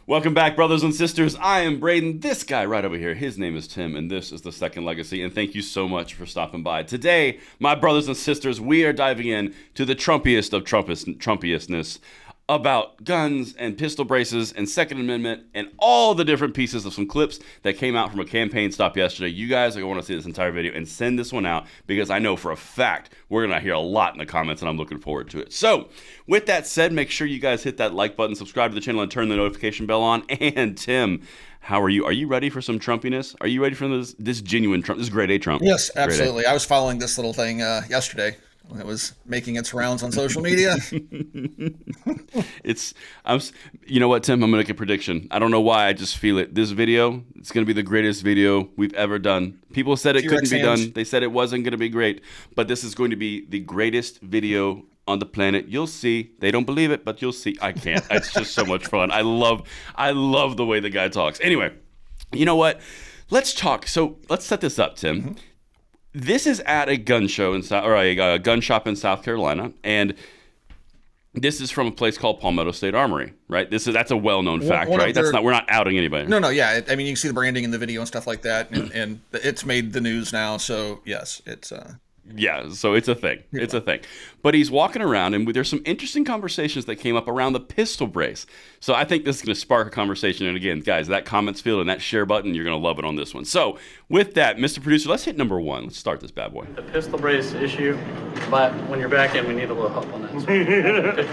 Welcome back, brothers and sisters. I am Braden. This guy right over here, his name is Tim, and this is The Second Legacy. And thank you so much for stopping by. Today, my brothers and sisters, we are diving in to the Trumpiest of Trumpiousness about guns and pistol braces and Second Amendment and all the different pieces of some clips that came out from a campaign stop yesterday. You guys are going to want to see this entire video and send this one out because I know for a fact we're going to hear a lot in the comments and I'm looking forward to it. So with that said, make sure you guys hit that like button, subscribe to the channel, and turn the notification bell on. And Tim, how are you? Are you ready for some Trumpiness? Are you ready for this genuine Trump? This is grade A Trump. Yes, absolutely. I was following this little thing yesterday when it was making its rounds on social media. You know what, Tim? I'm going to make a prediction. I don't know why. I just feel it. This video, it's going to be the greatest video we've ever done. People said it couldn't be done. They said it wasn't going to be great. But this is going to be the greatest video on the planet. You'll see. They don't believe it, but you'll see. I can't. It's just so much fun. I love the way the guy talks. Anyway, you know what? Let's talk. So let's set this up, Tim. Mm-hmm. This is at a gun show a gun shop in South Carolina, and this is from a place called Palmetto State Armory, right? That's a well-known fact, right? We're not outing anybody. No, yeah. I mean, you can see the branding in the video and stuff like that, and it's made the news now. So yes, it's. Yeah, so it's a thing. Yeah. It's a thing. But he's walking around, and there's some interesting conversations that came up around the pistol brace. So I think this is going to spark a conversation. And again, guys, that comments field and that share button, you're going to love it on this one. So with that, Mr. Producer, let's hit number one. Let's start this bad boy. The pistol brace issue, but when you're back in, we need a little help on that. So,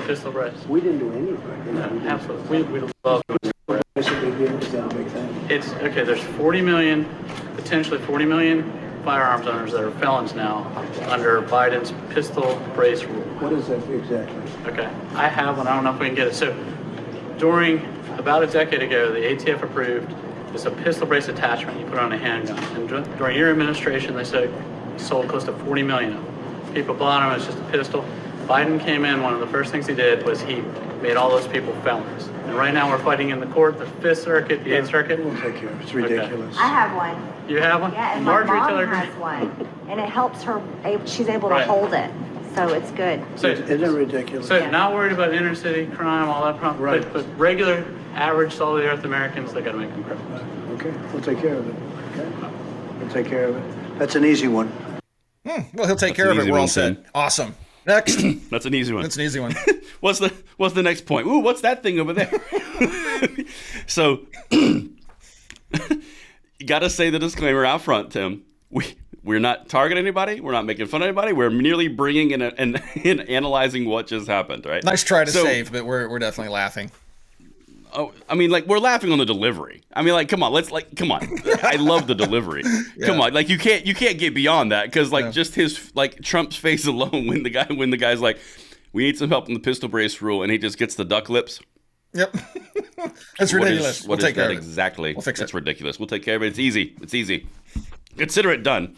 pistol brace. We didn't do anything. No, absolutely. We love it. It's a big deal. It's not a big thing. It's, okay, there's potentially 40 million firearms owners that are felons now under Biden's pistol brace rule. What is that exactly? Okay, I have one. I don't know if we can get it. So about a decade ago, the ATF approved it's a pistol brace attachment you put on a handgun. And during your administration, they said sold close to 40 million of them. People bought them, it's just a pistol. Biden came in, one of the first things he did was he made all those people felons. And right now we're fighting in the court, the 5th Circuit, the 8th Circuit. We'll take care of it. It's ridiculous. I have one. You have one? Yeah, and my mom has one. And it helps her, she's able to hold it. So it's good. So, isn't it ridiculous? So not worried about inner city crime, all that problem, right. but regular, average, solid-earth Americans, they got to make them criminals. Okay, we'll take care of it. Okay, we'll take care of it. That's an easy one. Well, he'll take care of it. We're all set. Awesome. Next. That's an easy one. That's an easy one. What's the next point? Ooh, what's that thing over there? So, you got to say the disclaimer out front, Tim. We're not targeting anybody. We're not making fun of anybody. We're merely bringing in and analyzing what just happened, right? Nice try to save, but we're definitely laughing. Oh, I mean, we're laughing on the delivery. I mean, come on. Come on. I love the delivery. Yeah. Come on. You can't get beyond that because just his Trump's face alone when the guy's like, we need some help in the pistol brace rule, and he just gets the duck lips. Yep. That's ridiculous. We'll take care of it. Exactly. We'll fix it. It's ridiculous. We'll take care of it. It's easy. It's easy. Consider it done.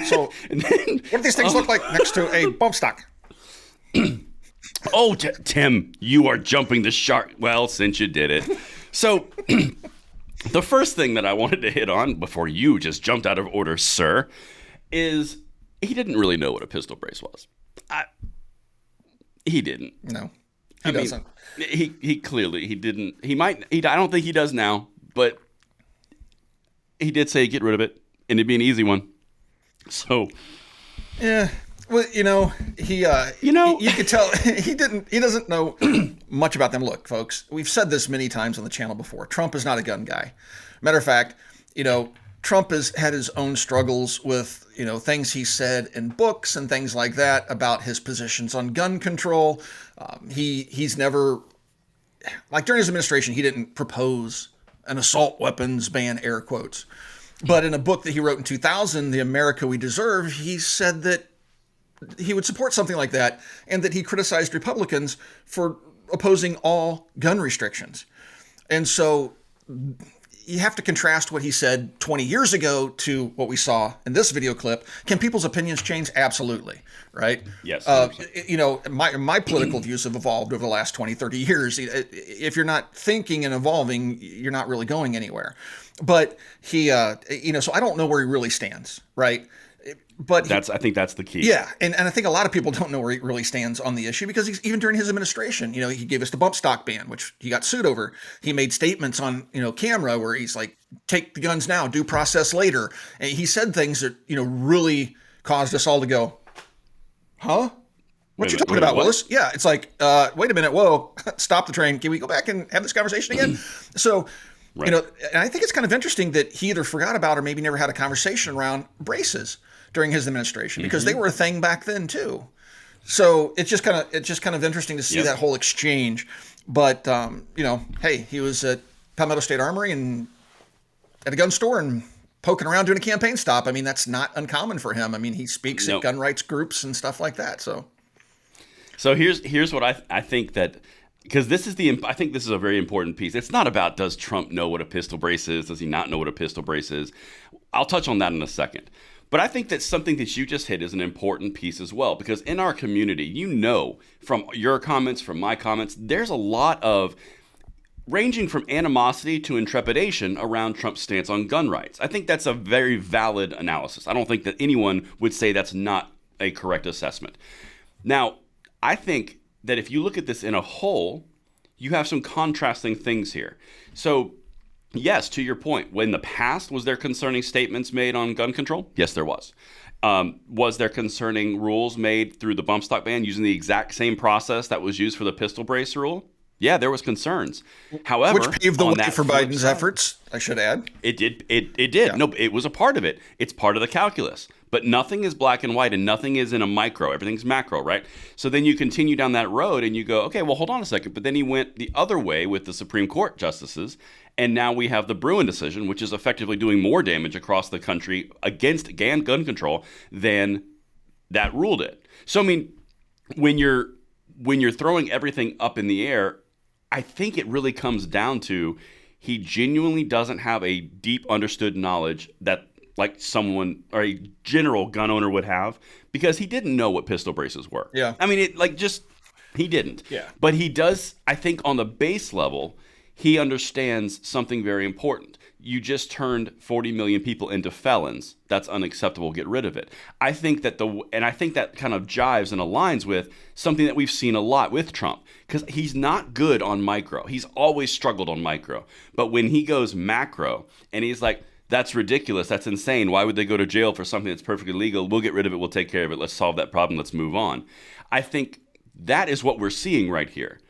So, what do these things look like next to a bump stock? Oh, Tim, you are jumping the shark. Well, since you did it. So, the first thing that I wanted to hit on before you just jumped out of order, sir, is he didn't really know what a pistol brace was. He didn't. No, he doesn't. He clearly, he didn't. I don't think he does now, but he did say get rid of it, and it'd be an easy one. So, yeah. Well, you could tell he doesn't know much about them. Look, folks, we've said this many times on the channel before. Trump is not a gun guy. Matter of fact, Trump has had his own struggles with, things he said in books and things like that about his positions on gun control. He's never, during his administration, he didn't propose an assault weapons ban, air quotes. But in a book that he wrote in 2000, The America We Deserve, he said that he would support something like that, and that he criticized Republicans for opposing all gun restrictions. And so you have to contrast what he said 20 years ago to what we saw in this video clip. Can people's opinions change? Absolutely. Right? Yes. My political views have evolved over the last 20, 30 years. If you're not thinking and evolving, you're not really going anywhere. But he, so I don't know where he really stands, right? But I think that's the key. Yeah, and I think a lot of people don't know where he really stands on the issue because even during his administration, he gave us the bump stock ban, which he got sued over. He made statements on camera where he's like, "Take the guns now, due process later." And he said things that really caused us all to go, "Huh? What you talking about, Willis?" Yeah, it's like, wait a minute, whoa, stop the train. Can we go back and have this conversation again? So. Right. And I think it's kind of interesting that he either forgot about or maybe never had a conversation around braces during his administration because they were a thing back then too. So it's just kind of interesting to see that whole exchange. But hey, he was at Palmetto State Armory and at a gun store and poking around doing a campaign stop. I mean, that's not uncommon for him. I mean, he speaks at gun rights groups and stuff like that. So here's what I think that. Because I think this is a very important piece. It's not about does Trump know what a pistol brace is? Does he not know what a pistol brace is? I'll touch on that in a second. But I think that something that you just hit is an important piece as well. Because in our community, from your comments, from my comments, there's a lot of ranging from animosity to intrepidation around Trump's stance on gun rights. I think that's a very valid analysis. I don't think that anyone would say that's not a correct assessment. Now, I think that if you look at this in a whole, you have some contrasting things here. So, yes, to your point, when in the past, was there concerning statements made on gun control? Yes, there was. Was there concerning rules made through the bump stock ban using the exact same process that was used for the pistol brace rule? Yeah, there was concerns. However, which paved the way for Biden's efforts, I should add. It did. It did. Yeah. No, it was a part of it. It's part of the calculus. But nothing is black and white and nothing is in a micro. Everything's macro, right? So then you continue down that road and you go, okay, well, hold on a second. But then he went the other way with the Supreme Court justices. And now we have the Bruin decision, which is effectively doing more damage across the country against gun control than that rule did. So, I mean, when you're throwing everything up in the air, I think it really comes down to he genuinely doesn't have a deep understood knowledge that like someone or a general gun owner would have because he didn't know what pistol braces were. Yeah. I mean, he didn't. Yeah. But he does, I think on the base level, he understands something very important. You just turned 40 million people into felons. That's unacceptable. Get rid of it. I think that kind of jives and aligns with something that we've seen a lot with Trump because he's not good on micro. He's always struggled on micro. But when he goes macro and he's like, that's ridiculous. That's insane. Why would they go to jail for something that's perfectly legal? We'll get rid of it. We'll take care of it. Let's solve that problem. Let's move on. I think that is what we're seeing right here.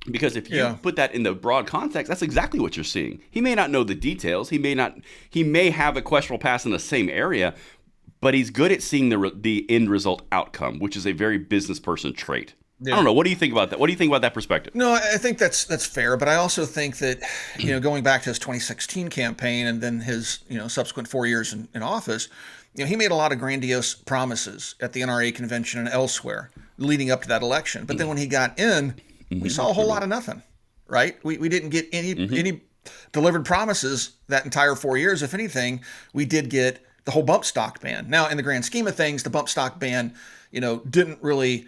Because if you put that in the broad context, that's exactly what you're seeing. He may not know the details. He may have a questionable past in the same area, but he's good at seeing the end result outcome, which is a very business person trait. Yeah. I don't know. What do you think about that? What do you think about that perspective? No, I think that's fair, but I also think that going back to his 2016 campaign and then his subsequent 4 years in office, he made a lot of grandiose promises at the NRA convention and elsewhere leading up to that election. But then when he got in, we saw a whole lot of nothing, right? We didn't get any delivered promises that entire 4 years. If anything, we did get the whole bump stock ban. Now, in the grand scheme of things, the bump stock ban, didn't really.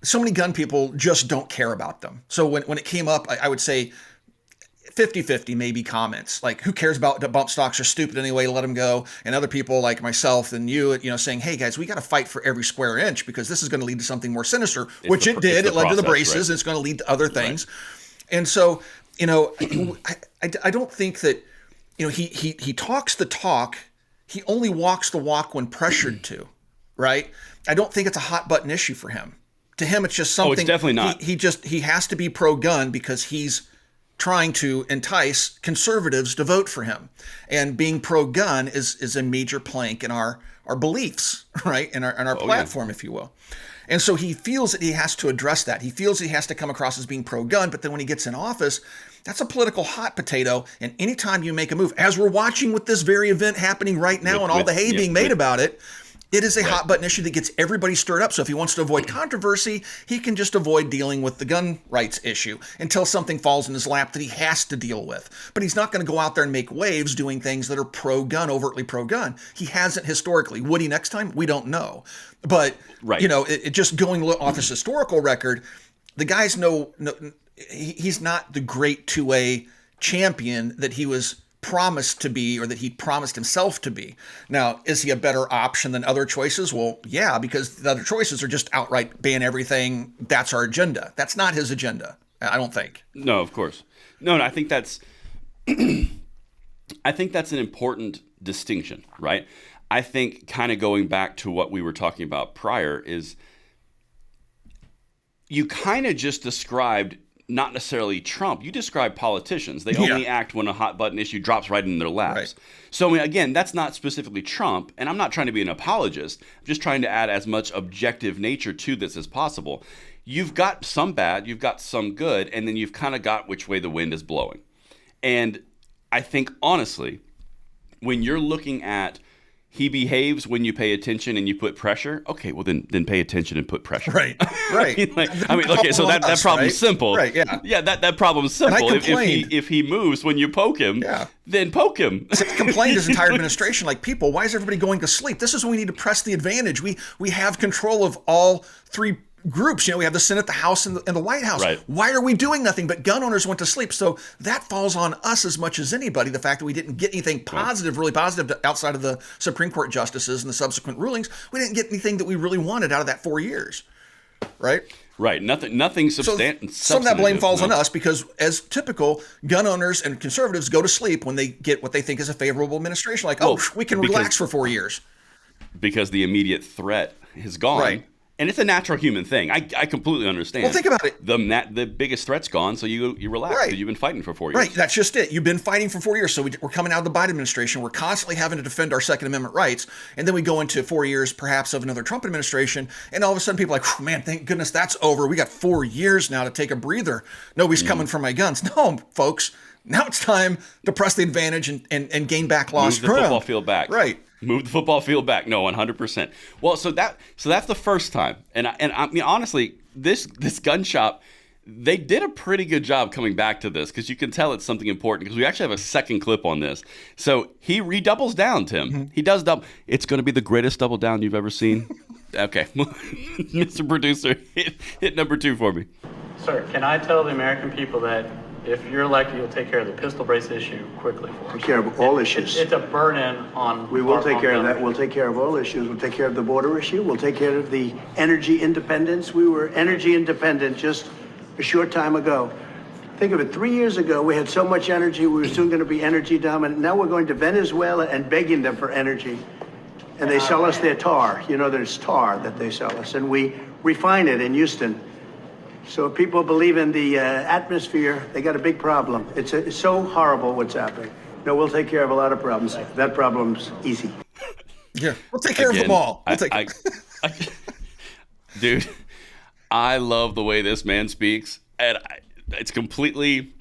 So many gun people just don't care about them. So when it came up, I would say 50-50 maybe comments like, who cares about the bump stocks are stupid anyway, let them go. And other people like myself and you, saying, hey guys, we got to fight for every square inch because this is going to lead to something more sinister, which it did. It led to the braces. Right. It's going to lead to other things. Right. And so, I don't think that, he talks the talk. He only walks the walk when pressured to, right? I don't think it's a hot button issue for him. To him, it's just something. Oh, it's definitely not. He has to be pro-gun because he's trying to entice conservatives to vote for him. And being pro-gun is a major plank in our beliefs, right? In our platform, if you will. And so he feels that he has to address that. He feels he has to come across as being pro-gun, but then when he gets in office, that's a political hot potato. And anytime you make a move, as we're watching with this very event happening right now and all the hay being made about it, it is a hot button issue that gets everybody stirred up. So if he wants to avoid controversy, he can just avoid dealing with the gun rights issue until something falls in his lap that he has to deal with. But he's not going to go out there and make waves doing things that are pro-gun, overtly pro-gun. He hasn't historically. Would he next time? We don't know. But, it just going off his historical record, the guy's he's not the great 2A champion that he was promised to be, or that he promised himself to be. Now, is he a better option than other choices? Well, yeah, because the other choices are just outright ban everything. That's our agenda. That's not his agenda, I don't think. No, of course. No, I think that's I think that's an important distinction, right? I think kind of going back to what we were talking about prior is you kind of just described not necessarily Trump. You describe politicians. They only act when a hot button issue drops right in their laps. Right. So, I mean, again, that's not specifically Trump, and I'm not trying to be an apologist. I'm just trying to add as much objective nature to this as possible. You've got some bad, you've got some good, and then you've kind of got which way the wind is blowing. And I think, honestly, when you're looking at he behaves when you pay attention and you put pressure. Okay, well then pay attention and put pressure. Right. I mean, okay, so that problem's simple. Right. Yeah. Yeah, that problem's simple. If he moves when you poke him, then poke him. He complained his entire administration, like, people, why is everybody going to sleep? This is when we need to press the advantage. We have control of all three groups. We have the Senate, the House, and the White House. Right. Why are we doing nothing? But gun owners went to sleep. So that falls on us as much as anybody. The fact that we didn't get anything positive, really positive, outside of the Supreme Court justices and the subsequent rulings, we didn't get anything that we really wanted out of that 4 years. Right? Right. Nothing substantial. So some of that blame falls on us because, as typical, gun owners and conservatives go to sleep when they get what they think is a favorable administration. Like, we can relax for 4 years. Because the immediate threat is gone. Right. And it's a natural human thing. I completely understand. Well, think about it. The biggest threat's gone, so you relax. Right. You've been fighting for 4 years. Right. That's just it. You've been fighting for 4 years. So we're coming out of the Biden administration. We're constantly having to defend our Second Amendment rights. And then we go into 4 years, perhaps, of another Trump administration. And all of a sudden, people are like, man, thank goodness that's over. We got 4 years now to take a breather. Nobody's coming for my guns. No, folks. Now it's time to press the advantage and gain back lost ground. Move the football field back. Right. Move the football field back. No, 100%. Well, so that's the first time. And I mean, honestly, this gun shop, they did a pretty good job coming back to this because you can tell it's something important because we actually have a second clip on this. So he redoubles down, Tim. Mm-hmm. He does double. It's going to be the greatest double down you've ever seen. Okay. Mr. Producer, hit number 2 for me. Sir, can I tell the American people that if you're elected, you'll take care of the pistol brace issue quickly for us? Take care of all issues. It's a burden on. We will take care of that. We'll take care of all issues. We'll take care of the border issue. We'll take care of the energy independence. We were energy independent just a short time ago. Think of it. 3 years ago, we had so much energy. We were soon going to be energy dominant. Now we're going to Venezuela and begging them for energy. And they sell us their tar. There's tar that they sell us. And we refine it in Houston. So if people believe in the atmosphere, they got a big problem. It's so horrible what's happening. No, we'll take care of a lot of problems. That problem's easy. Yeah, we'll take care of them all. Dude, I love the way this man speaks, and it's completely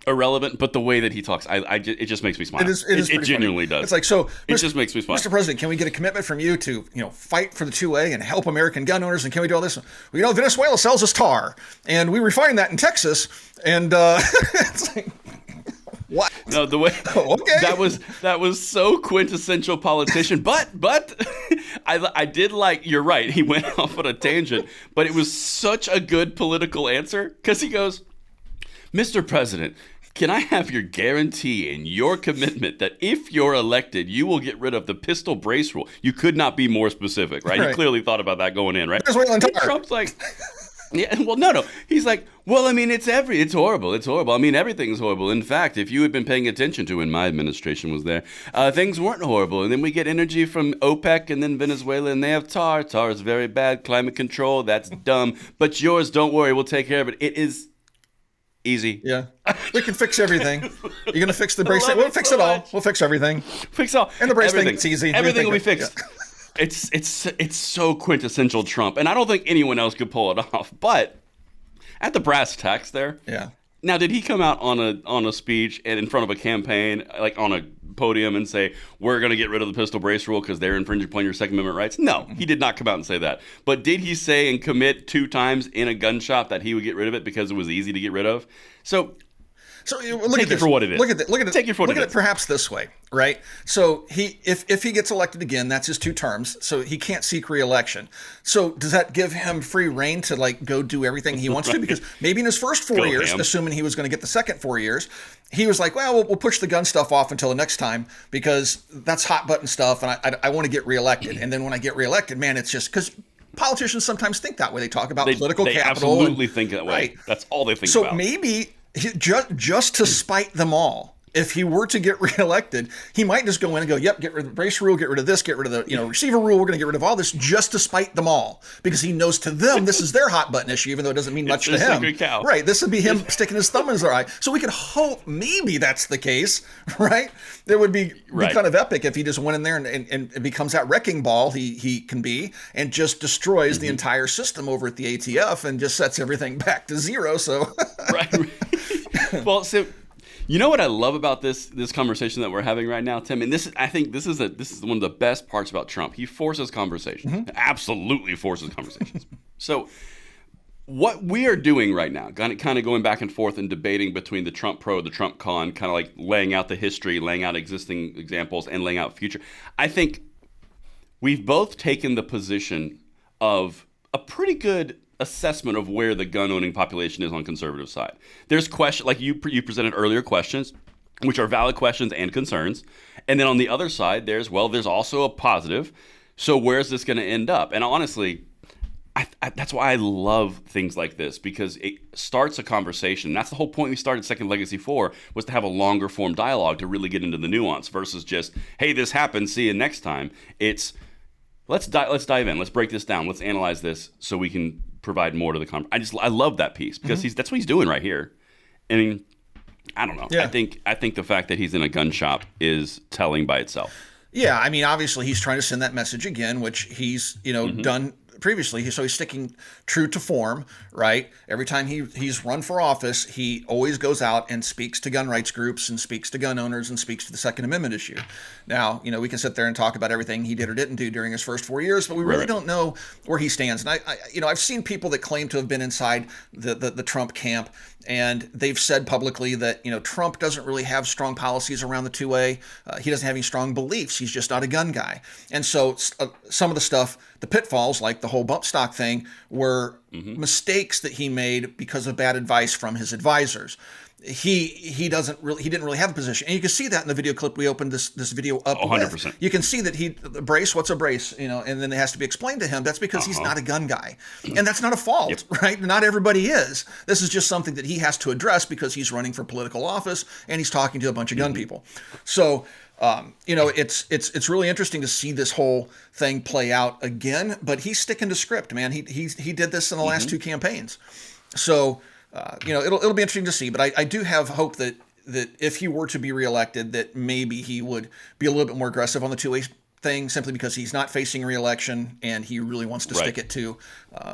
irrelevant, but the way that he talks, it just makes me smile. It genuinely does. It's like, so it just makes me smile. Mr. President, can we get a commitment from you to, fight for the 2A and help American gun owners? And can we do all this? Well, Venezuela sells us tar, and we refine that in Texas. And it's like, what? No, the way that was so quintessential politician. But I did like. You're right. He went off on a tangent, but it was such a good political answer because he goes, Mr. President, can I have your guarantee and your commitment that if you're elected, you will get rid of the pistol brace rule? You could not be more specific, right? You clearly thought about that going in, right? And Trump's like, yeah, well, no. He's like, well, I mean, it's horrible. It's horrible. I mean, everything's horrible. In fact, if you had been paying attention to when my administration was there, things weren't horrible. And then we get energy from OPEC and then Venezuela, and they have tar. Tar is very bad. Climate control, that's dumb. But yours, don't worry, we'll take care of it. It is easy. Yeah. We can fix everything. You're going to fix the brace? We'll fix it all. We'll fix everything. Fix all. And the brace thing, it's easy. Everything will be fixed. Yeah. It's so quintessential Trump. And I don't think anyone else could pull it off. But at the brass tacks there. Yeah. Now, did he come out on a speech and in front of a campaign, like on a podium, and say, we're going to get rid of the pistol brace rule because they're infringing upon your Second Amendment rights? No, he did not come out and say that. But did he say and commit 2 times in a gun shop that he would get rid of it because it was easy to get rid of? So look at it for what it is. Look at it. Take it for what it is. Look at it perhaps this way, right? So if he gets elected again, that's his 2 terms. So he can't seek re-election. So does that give him free reign to go do everything he wants to? Because maybe in his first 4 years, assuming he was going to get the second 4 years, he was like, well, we'll push the gun stuff off until the next time because that's hot button stuff, and I want to get reelected. And then when I get reelected, man, it's just because politicians sometimes think that way. They talk about political capital. They absolutely think that way. Right. That's all they think about. So maybe just to spite them all, if he were to get reelected, he might just go in and go, yep, get rid of the brace rule, get rid of this, get rid of the receiver rule. We're going to get rid of all this just to spite them all, because he knows to them this is their hot button issue, even though it doesn't mean much to him. Cow. Right. This would be him sticking his thumb in his eye. So we could hope maybe that's the case, right? It would be kind of epic if he just went in there and becomes that wrecking ball he can be, and just destroys the entire system over at the ATF and just sets everything back to zero. So right. Well, so you know what I love about this conversation that we're having right now, Tim, and I think this is one of the best parts about Trump. He forces conversation, absolutely forces conversations. So what we are doing right now, kind of going back and forth and debating between the Trump pro, the Trump con, kind of like laying out the history, laying out existing examples, and laying out future. I think we've both taken the position of a pretty good assessment of where the gun-owning population is on conservative side. There's questions, like you presented earlier, questions, which are valid questions and concerns. And then on the other side, there's also a positive. So where's this going to end up? And honestly, that's why I love things like this, because it starts a conversation. That's the whole point we started Second Legacy for, was to have a longer form dialogue to really get into the nuance versus just, hey, this happened, see you next time. It's let's dive in, let's break this down, let's analyze this so we can provide more to the conversation. I love that piece because that's what he's doing right here. I mean, I don't know. Yeah. I think the fact that he's in a gun shop is telling by itself. Yeah, I mean, obviously he's trying to send that message again, which he's done previously. So he's sticking true to form, right? Every time he's run for office, he always goes out and speaks to gun rights groups and speaks to gun owners and speaks to the Second Amendment issue. Now, we can sit there and talk about everything he did or didn't do during his first 4 years, but we really don't know where he stands. And I've seen people that claim to have been inside the Trump camp, and they've said publicly that, Trump doesn't really have strong policies around the 2A. He doesn't have any strong beliefs. He's just not a gun guy. And so some of the stuff, the pitfalls, like the whole bump stock thing, were mistakes that he made because of bad advice from his advisors. He didn't really have a position, and you can see that in the video clip we opened this video up 100%. With. You can see that the brace, what's a brace, and then it has to be explained to him. That's because he's not a gun guy, and that's not a fault, right? Not everybody is. This is just something that he has to address because he's running for political office and he's talking to a bunch of gun people. So. It's really interesting to see this whole thing play out again, but he's sticking to script, man. He did this in the last two campaigns. So, it'll be interesting to see, but I do have hope that if he were to be reelected, that maybe he would be a little bit more aggressive on the 2A thing, simply because he's not facing re-election and he really wants to stick it to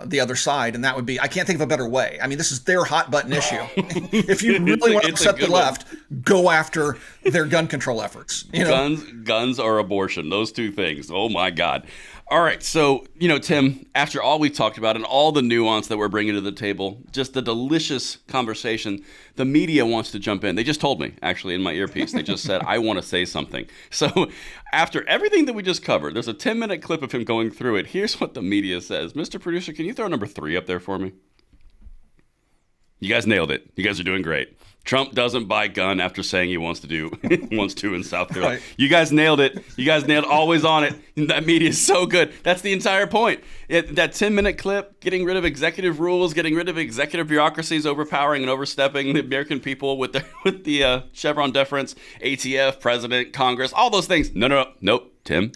the other side. And that would be, I can't think of a better way. I mean, this is their hot button issue. If you really want to upset the left, go after their gun control efforts. Guns or abortion, those two things. Oh my God. All right, so, Tim, after all we've talked about and all the nuance that we're bringing to the table, just the delicious conversation, the media wants to jump in. They just told me, actually, in my earpiece. They just said, I want to say something. So after everything that we just covered, there's a 10-minute clip of him going through it. Here's what the media says. Mr. Producer, can you throw number 3 up there for me? You guys nailed it. You guys are doing great. Trump doesn't buy gun after saying he wants to in South Carolina. Right. You guys nailed it. Always on it. That media is so good. That's the entire point. That 10-minute clip, getting rid of executive rules, getting rid of executive bureaucracies, overpowering and overstepping the American people with the Chevron deference, ATF, president, Congress, all those things. Nope. Tim.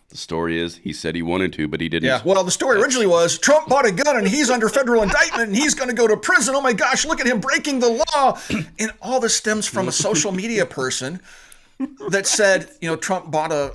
The story is he said he wanted to, but he didn't. Yeah, well, the story originally was Trump bought a gun and he's under federal indictment and he's going to go to prison. Oh my gosh, look at him breaking the law. And all this stems from a social media person that said, Trump bought a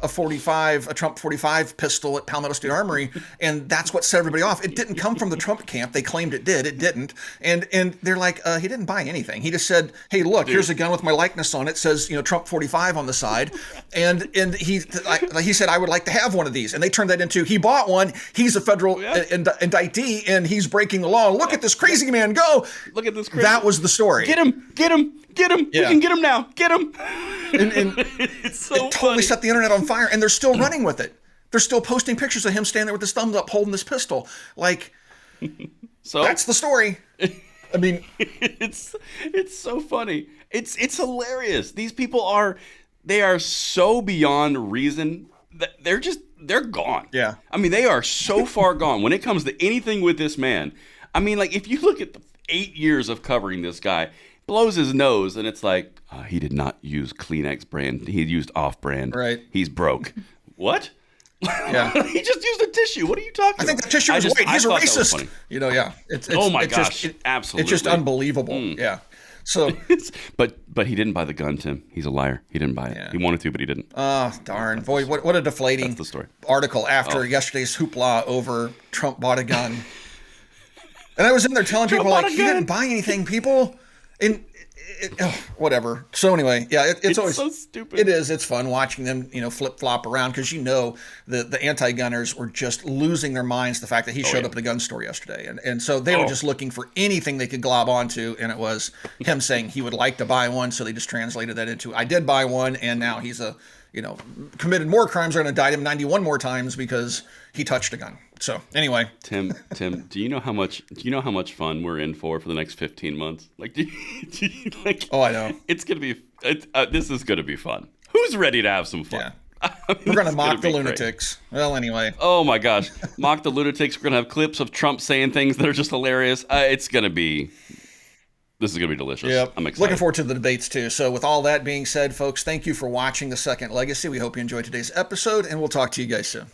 Trump 45 pistol at Palmetto State Armory, and that's what set everybody off. It didn't come from the Trump camp. They claimed it did. It didn't. And they're like, he didn't buy anything. He just said, hey, look, here's a gun with my likeness on it. It says, Trump 45 on the side. And he said, I would like to have one of these. And they turned that into, he bought one. He's a federal indictee, and he's breaking the law. Look at this crazy man go. Look at this crazy. That was the story. Get him. Yeah. We can get him now. Get him. And it's so it totally set the internet on fire, and they're still running with it. They're still posting pictures of him standing there with his thumbs up holding this pistol. Like, so that's the story. I mean, it's so funny. It's hilarious. These people are so beyond reason that they're gone. Yeah. I mean, they are so far gone when it comes to anything with this man. I mean, like, if you look at the 8 years of covering this guy, blows his nose, and it's like, he did not use Kleenex brand. He used off-brand. Right. He's broke. What? Yeah. He just used a tissue. What are you talking about? I think the tissue was white. He's a racist. You know, yeah. Oh my gosh. Absolutely. It's just unbelievable. Yeah. So, but he didn't buy the gun, Tim. He's a liar. He didn't buy it. Yeah. He wanted to, but he didn't. oh, darn. Boy, what a deflating That's the story. article after yesterday's hoopla over Trump bought a gun. And I was in there telling people, like, he didn't buy anything, people. And whatever. So anyway, yeah, it's always so stupid. It is. It's fun watching them, flip flop around because the anti-gunners were just losing their minds. The fact that he showed up at the gun store yesterday, and so they were just looking for anything they could glob onto, and it was him saying he would like to buy one. So they just translated that into "I did buy one," and now he's committed more crimes. Are going to indict him 91 more times because he touched a gun. So anyway, Tim, do you know how much fun we're in for the next 15 months? Like, oh, I know. It's gonna be. This is gonna be fun. Who's ready to have some fun? Yeah. We're going to mock the lunatics. Great. Well, anyway. Oh my gosh, mock the lunatics. We're gonna have clips of Trump saying things that are just hilarious. This is gonna be delicious. Yep. I'm excited. Looking forward to the debates too. So with all that being said, folks, thank you for watching The Second Legacy. We hope you enjoyed today's episode, and we'll talk to you guys soon.